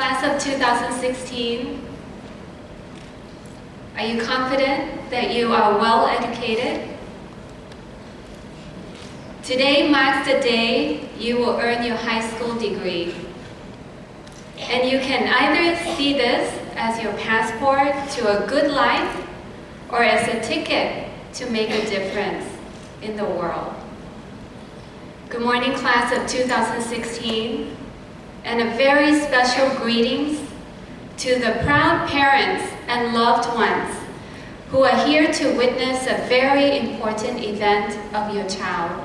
Class of 2016, are you confident that you are well educated? Today marks the day you will earn your high school degree. And you can either see this as your passport to a good life or as a ticket to make a difference in the world. Good morning, class of 2016, and a very special greetings to the proud parents and loved ones who are here to witness a very important event of your child.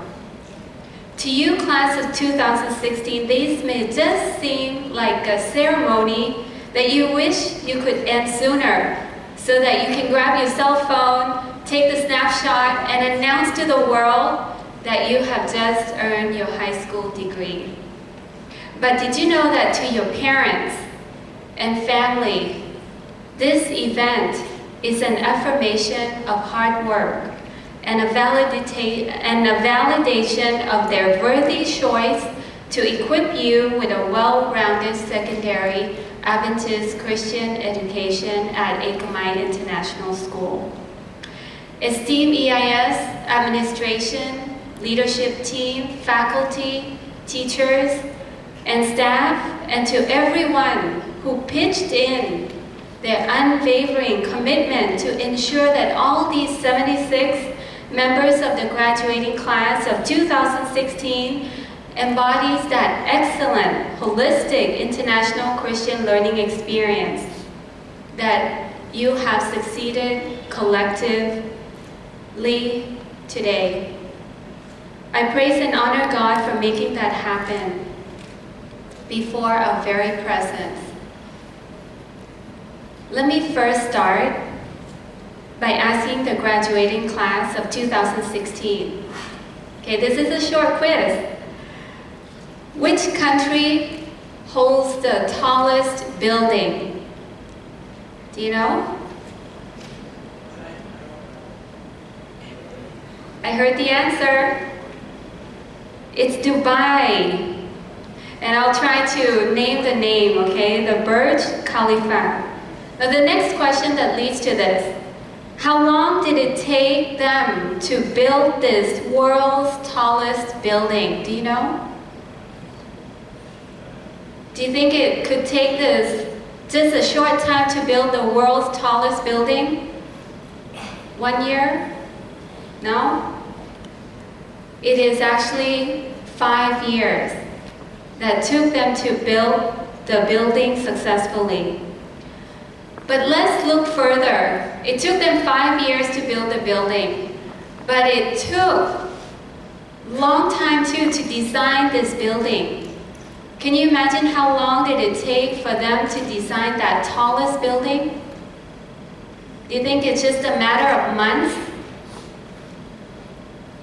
To you, class of 2016, these may just seem like a ceremony that you wish you could end sooner so that you can grab your cell phone, take the snapshot, and announce to the world that you have just earned your high school degree. But did you know that to your parents and family, this event is an affirmation of hard work and a validation of their worthy choice to equip you with a well-rounded secondary Adventist Christian education at Ekamai International School. Esteemed EIS, administration, leadership team, faculty, teachers, and staff, and to everyone who pitched in their unwavering commitment to ensure that all these 76 members of the graduating class of 2016 embodies that excellent, holistic, international Christian learning experience that you have succeeded collectively today. I praise and honor God for making that happen before our very presence. Let me first start by asking the graduating class of 2016. Okay, this is a short quiz. Which country holds the tallest building? Do you know? I heard the answer. It's Dubai. And I'll try to name the name, okay? The Burj Khalifa. Now the next question that leads to this. How long did it take them to build this world's tallest building? Do you know? Do you think it could take this just a short time to build the world's tallest building? 1 year? No? It is actually 5 years that took them to build the building successfully. But let's look further. It took them 5 years to build the building, but it took a long time too to design this building. Can you imagine how long did it take for them to design that tallest building? Do you think it's just a matter of months?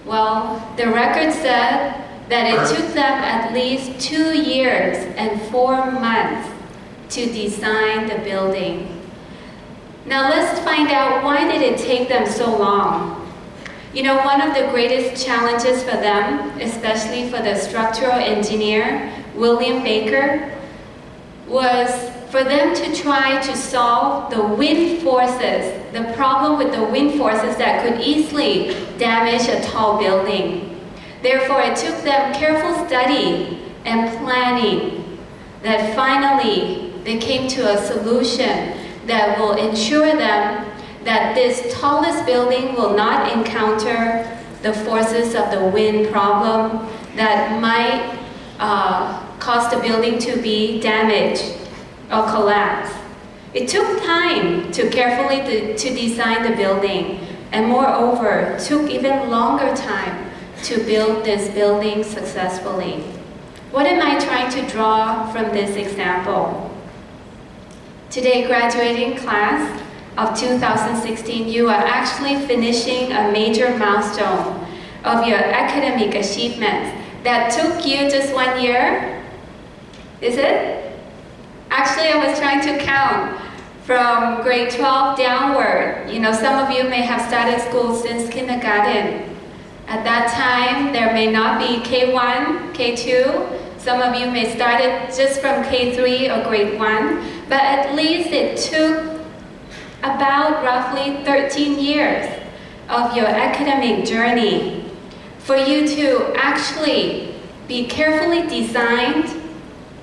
Well, the record said that it took them at least 2 years and 4 months to design the building. Now let's find out, why did it take them so long? You know, one of the greatest challenges for them, especially for the structural engineer, William Baker, was for them to try to solve the wind forces, the problem with the wind forces that could easily damage a tall building. Therefore, it took them careful study and planning that finally they came to a solution that will ensure them that this tallest building will not encounter the forces of the wind problem that might cause the building to be damaged or collapse. It took time to carefully to design the building, and moreover, took even longer time to build this building successfully. What am I trying to draw from this example? Today, graduating class of 2016, you are actually finishing a major milestone of your academic achievements that took you just 1 year. Is it? Actually, I was trying to count from grade 12 downward. You know, some of you may have started school since kindergarten. At that time, there may not be K1, K2, Some of you may start it just from K3 or grade 1, but at least it took about roughly 13 years of your academic journey for you to actually be carefully designed,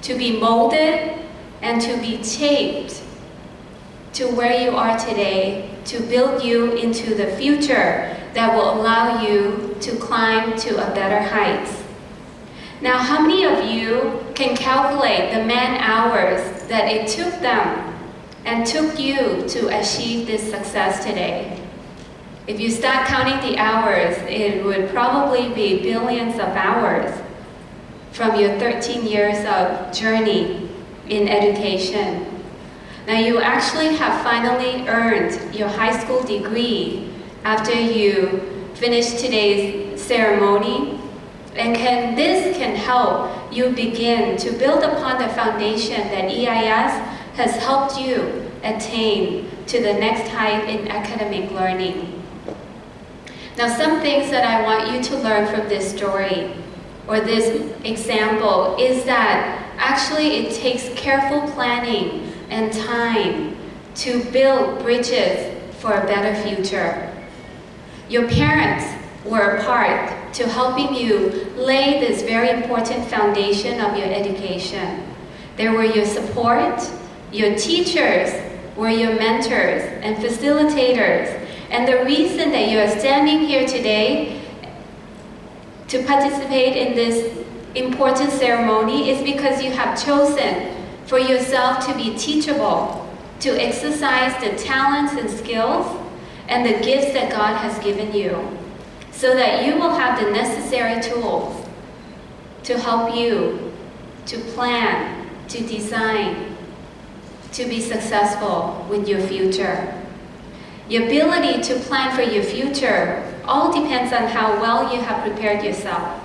to be molded, and to be shaped to where you are today, to build you into the future that will allow you to climb to a better heights. Now, how many of you can calculate the man-hours that it took them and took you to achieve this success today? If you start counting the hours, it would probably be billions of hours from your 13 years of journey in education. Now, you actually have finally earned your high school degree after you finish today's ceremony. And this can help you begin to build upon the foundation that EIS has helped you attain to the next height in academic learning. Now, some things that I want you to learn from this story or this example is that actually it takes careful planning and time to build bridges for a better future. Your parents were a part to helping you lay this very important foundation of your education. They were your support, your teachers were your mentors and facilitators, and the reason that you are standing here today to participate in this important ceremony is because you have chosen for yourself to be teachable, to exercise the talents and skills and the gifts that God has given you, so that you will have the necessary tools to help you to plan, to design, to be successful with your future. Your ability to plan for your future all depends on how well you have prepared yourself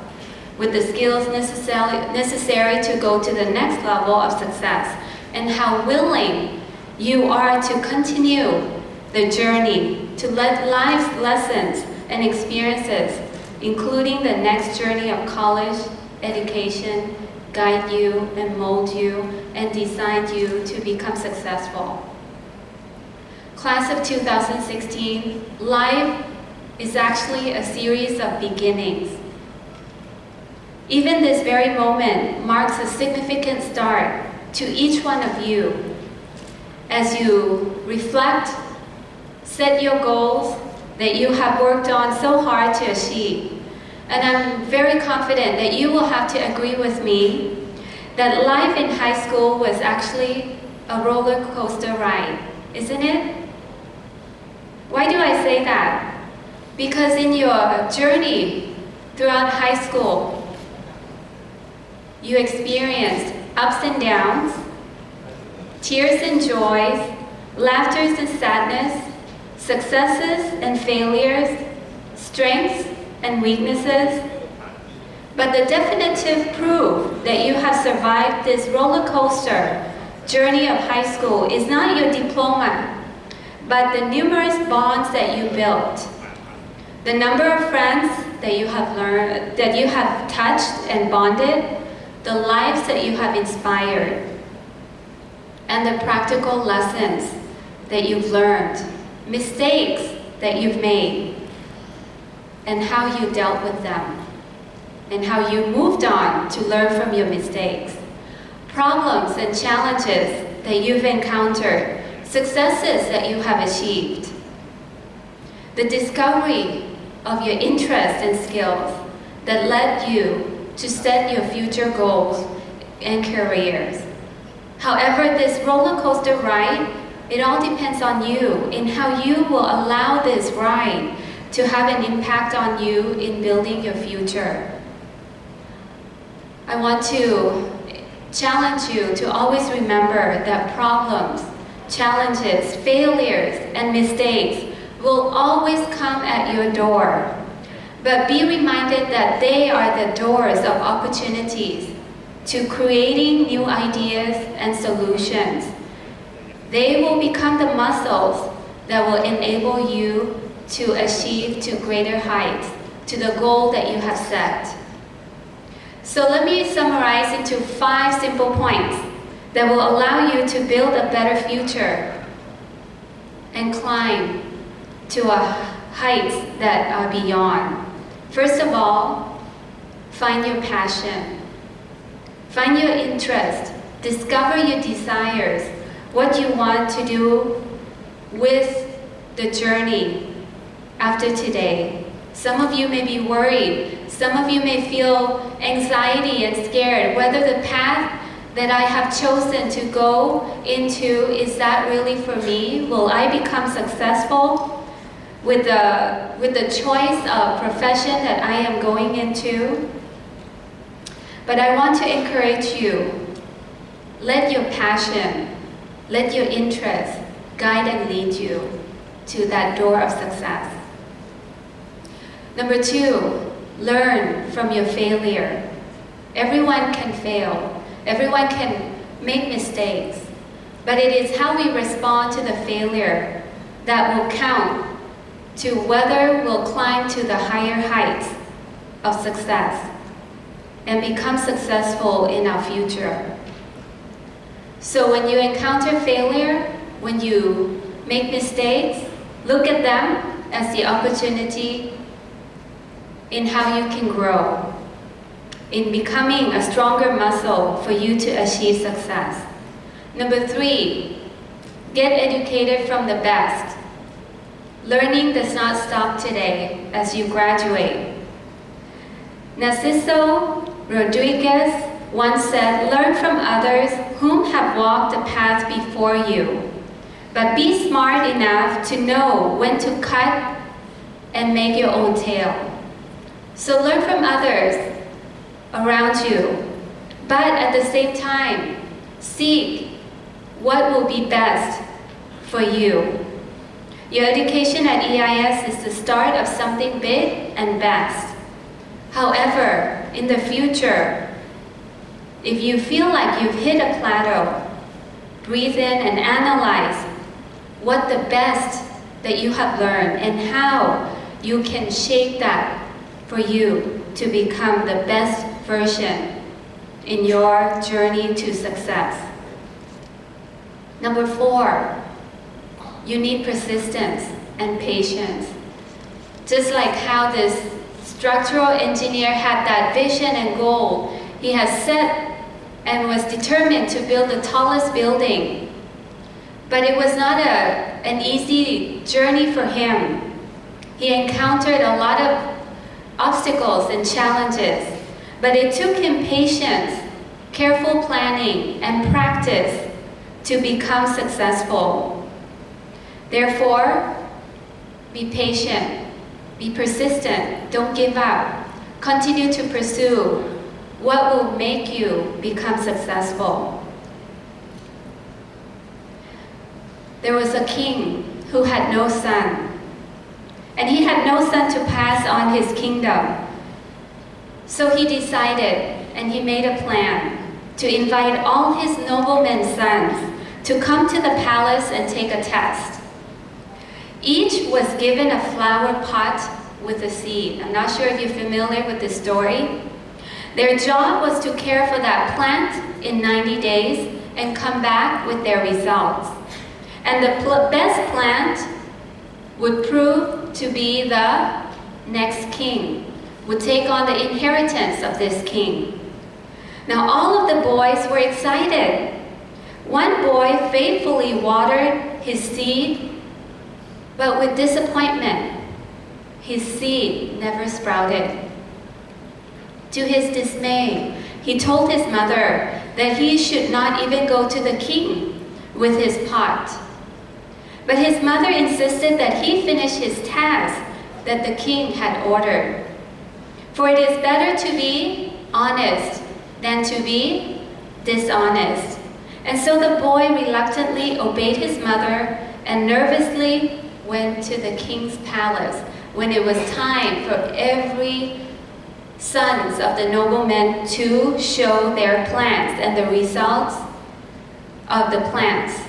with the skills necessary to go to the next level of success, and how willing you are to continue the journey, to let life's lessons and experiences, including the next journey of college education, guide you and mold you and design you to become successful. Class of 2016, life is actually a series of beginnings. Even this very moment marks a significant start to each one of you as you reflect, set your goals that you have worked on so hard to achieve. And I'm very confident that you will have to agree with me that life in high school was actually a roller coaster ride, isn't it? Why do I say that? Because in your journey throughout high school, you experienced ups and downs, tears and joys, laughters and sadness, successes and failures, strengths and weaknesses. But the definitive proof that you have survived this roller coaster journey of high school is not your diploma, but the numerous bonds that you built, the number of friends that you have learned, that you have touched and bonded, the lives that you have inspired, and the practical lessons that you've learned, mistakes that you've made, and how you dealt with them, and how you moved on to learn from your mistakes, problems and challenges that you've encountered, successes that you have achieved, the discovery of your interests and skills that led you to set your future goals and careers. However, this roller coaster ride, it all depends on you in how you will allow this ride to have an impact on you in building your future. I want to challenge you to always remember that problems, challenges, failures, and mistakes will always come at your door. But be reminded that they are the doors of opportunities to creating new ideas and solutions. They will become the muscles that will enable you to achieve to greater heights, to the goal that you have set. So let me summarize into 5 simple points that will allow you to build a better future and climb to a heights that are beyond. First of all, find your passion. Find your interest. Discover your desires, what you want to do with the journey after today. Some of you may be worried. Some of you may feel anxiety and scared whether the path that I have chosen to go into, is that really for me? Will I become successful with the choice of profession that I am going into? But I want to encourage you, let your passion, let your interest guide and lead you to that door of success. Number 2, learn from your failure. Everyone can fail. Everyone can make mistakes. But it is how we respond to the failure that will count to whether we'll climb to the higher heights of success and become successful in our future. So when you encounter failure, when you make mistakes, look at them as the opportunity in how you can grow, in becoming a stronger muscle for you to achieve success. Number 3, get educated from the best. Learning does not stop today as you graduate. Narciso Rodriguez once said, learn from others whom have walked the path before you, but be smart enough to know when to cut and make your own tail. So learn from others around you, but at the same time, seek what will be best for you. Your education at EIS is the start of something big and best. However, in the future, if you feel like you've hit a plateau, breathe in and analyze what the best that you have learned and how you can shape that for you to become the best version in your journey to success. Number 4, you need persistence and patience. Just like how this structural engineer had that vision and goal, he has set and was determined to build the tallest building. But it was not an easy journey for him. He encountered a lot of obstacles and challenges, but it took him patience, careful planning, and practice to become successful. Therefore, be patient, be persistent, don't give up. Continue to pursue what will make you become successful. There was a king who had no son, and he had no son to pass on his kingdom. So he decided, and he made a plan to invite all his noblemen's sons to come to the palace and take a test. Each was given a flower pot with a seed. I'm not sure if you're familiar with this story. Their job was to care for that plant in 90 days and come back with their results. And the best plant would prove to be the next king, would take on the inheritance of this king. Now all of the boys were excited. One boy faithfully watered his seed, but with disappointment, his seed never sprouted. To his dismay, he told his mother that he should not even go to the king with his pot. But his mother insisted that he finish his task that the king had ordered. For it is better to be honest than to be dishonest. And so the boy reluctantly obeyed his mother and nervously went to the king's palace when it was time for every sons of the noblemen to show their plants and the results of the plants.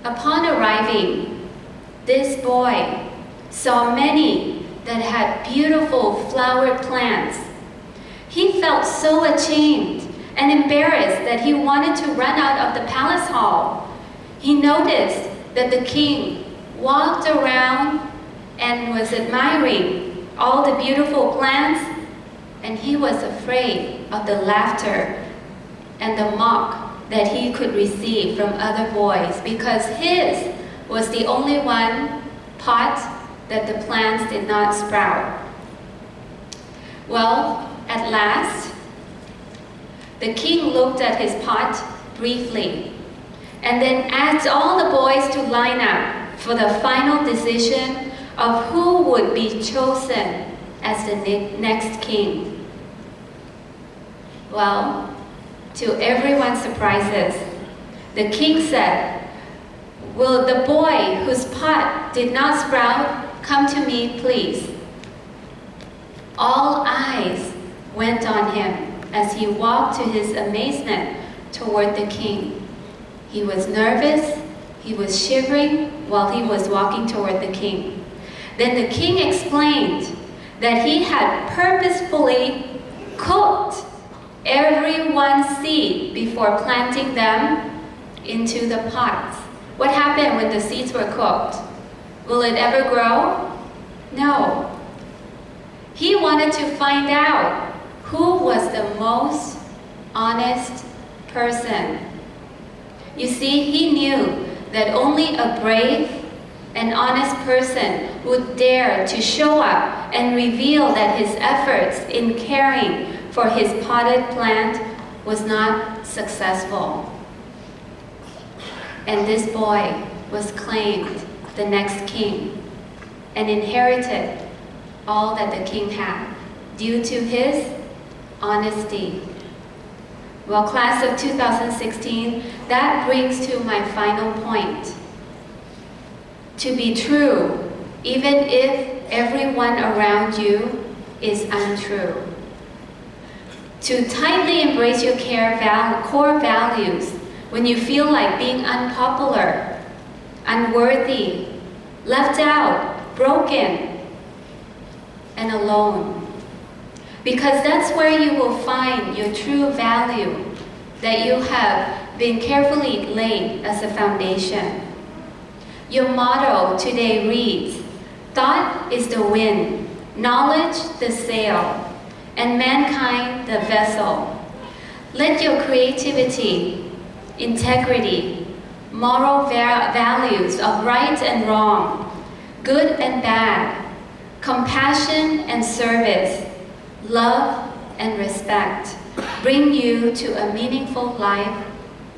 Upon arriving, this boy saw many that had beautiful flowered plants. He felt so ashamed and embarrassed that he wanted to run out of the palace hall. He noticed that the king walked around and was admiring all the beautiful plants, and he was afraid of the laughter and the mock that he could receive from other boys, because his was the only one pot that the plants did not sprout. Well, at last, the king looked at his pot briefly and then asked all the boys to line up for the final decision of who would be chosen as the next king. Well, to everyone's surprises, the king said, "Will the boy whose pot did not sprout come to me, please?" All eyes went on him as he walked to his amazement toward the king. He was nervous, he was shivering while he was walking toward the king. Then the king explained that he had purposefully cooked everyone's seed before planting them into the pots. What happened when the seeds were cooked? Will it ever grow? No. He wanted to find out who was the most honest person. You see, he knew that only a brave and honest person would dare to show up and reveal that his efforts in caring for his potted plant was not successful. And this boy was claimed the next king and inherited all that the king had due to his honesty. Well, class of 2016, that brings to my final point. To be true, even if everyone around you is untrue. To tightly embrace your core values when you feel like being unpopular, unworthy, left out, broken, and alone. Because that's where you will find your true value that you have been carefully laid as a foundation. Your motto today reads, "Thought is the wind, knowledge the sail, and mankind the vessel." Let your creativity, integrity, moral values of right and wrong, good and bad, compassion and service, love and respect bring you to a meaningful life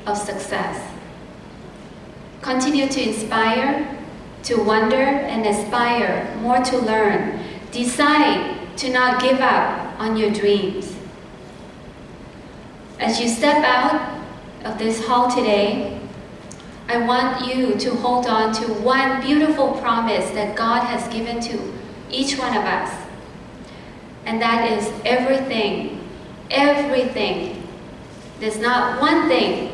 of success. Continue to inspire, to wonder and aspire more to learn. Decide to not give up on your dreams. As you step out of this hall today, I want you to hold on to one beautiful promise that God has given to each one of us. And that is everything, everything. There's not one thing,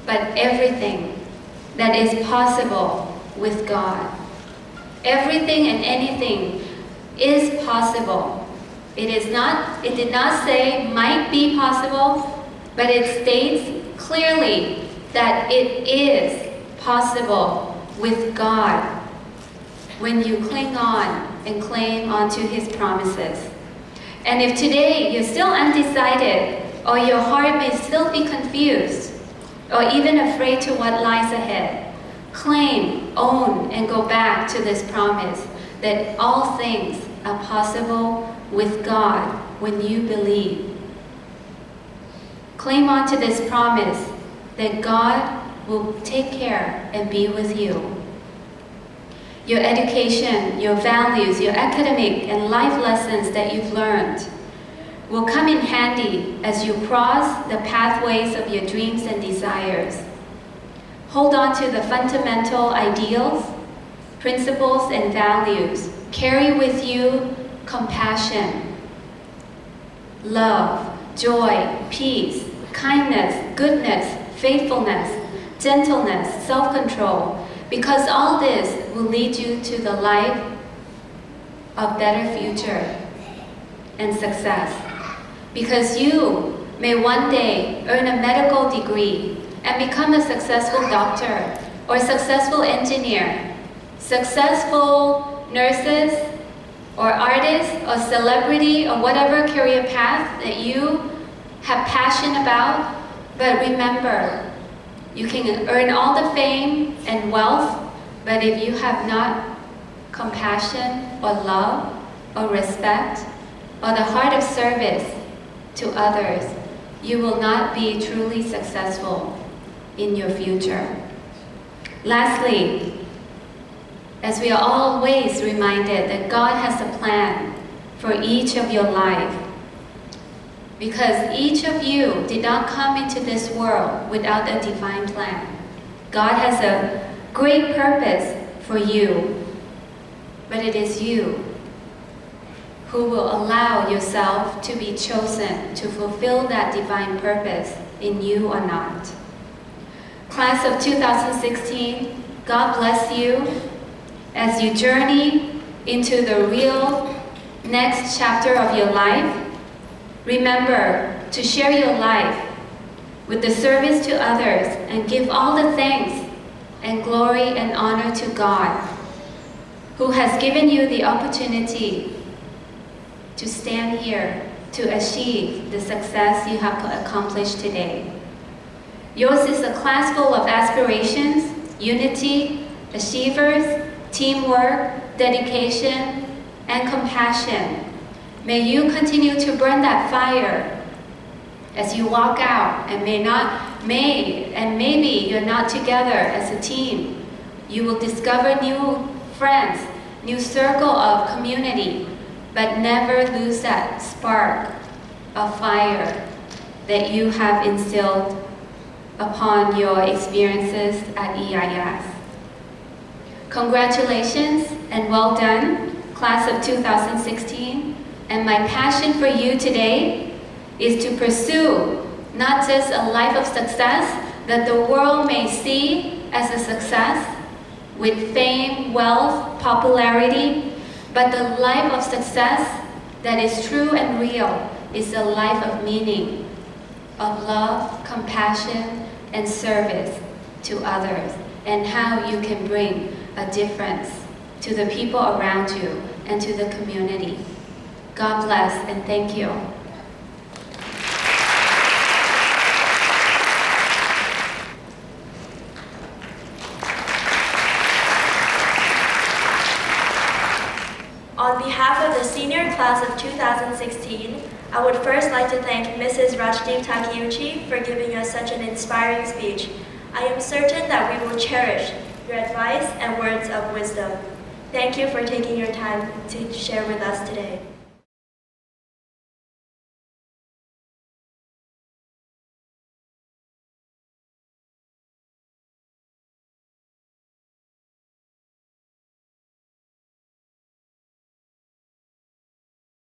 but everything that is possible with God. Everything and anything is possible. It did not say might be possible, but it states clearly that it is possible with God when you cling on and claim onto His promises. And if today you're still undecided, or your heart may still be confused, or even afraid to what lies ahead, claim, own, and go back to this promise that all things are possible with God when you believe. Claim onto this promise that God will take care and be with you. Your education, your values, your academic and life lessons that you've learned will come in handy as you cross the pathways of your dreams and desires. Hold on to the fundamental ideals, principles, and values. Carry with you compassion, love, joy, peace, kindness, goodness, faithfulness, gentleness, self-control, because all this will lead you to the life of better future and success. because you may one day earn a medical degree and become a successful doctor or successful engineer, successful nurses or artists or celebrity or whatever career path that you have passion about. But remember, you can earn all the fame and wealth, but if you have not compassion or love or respect or the heart of service to others, you will not be truly successful in your future. Lastly, as we are always reminded that God has a plan for each of your life, because each of you did not come into this world without a divine plan. God has a great purpose for you, but it is you who will allow yourself to be chosen to fulfill that divine purpose in you or not. Class of 2016, God bless you as you journey into the real next chapter of your life. Remember to share your life with the service to others and give all the thanks and glory and honor to God, who has given you the opportunity to stand here to achieve the success you have accomplished today. Yours is a class full of aspirations, unity, achievers, teamwork, dedication, and compassion. May you continue to burn that fire as you walk out, and maybe you're not together as a team. You will discover new friends, new circle of community, but never lose that spark of fire that you have instilled upon your experiences at EIS. Congratulations and well done, class of 2016. And my passion for you today is to pursue not just a life of success that the world may see as a success with fame, wealth, popularity, but the life of success that is true and real is a life of meaning, of love, compassion, and service to others, and how you can bring a difference to the people around you and to the community. God bless and thank you. On behalf of the senior class of 2016, I would first like to thank Mrs. Rajdeep Takeuchi for giving us such an inspiring speech. I am certain that we will cherish your advice and words of wisdom. Thank you for taking your time to share with us today.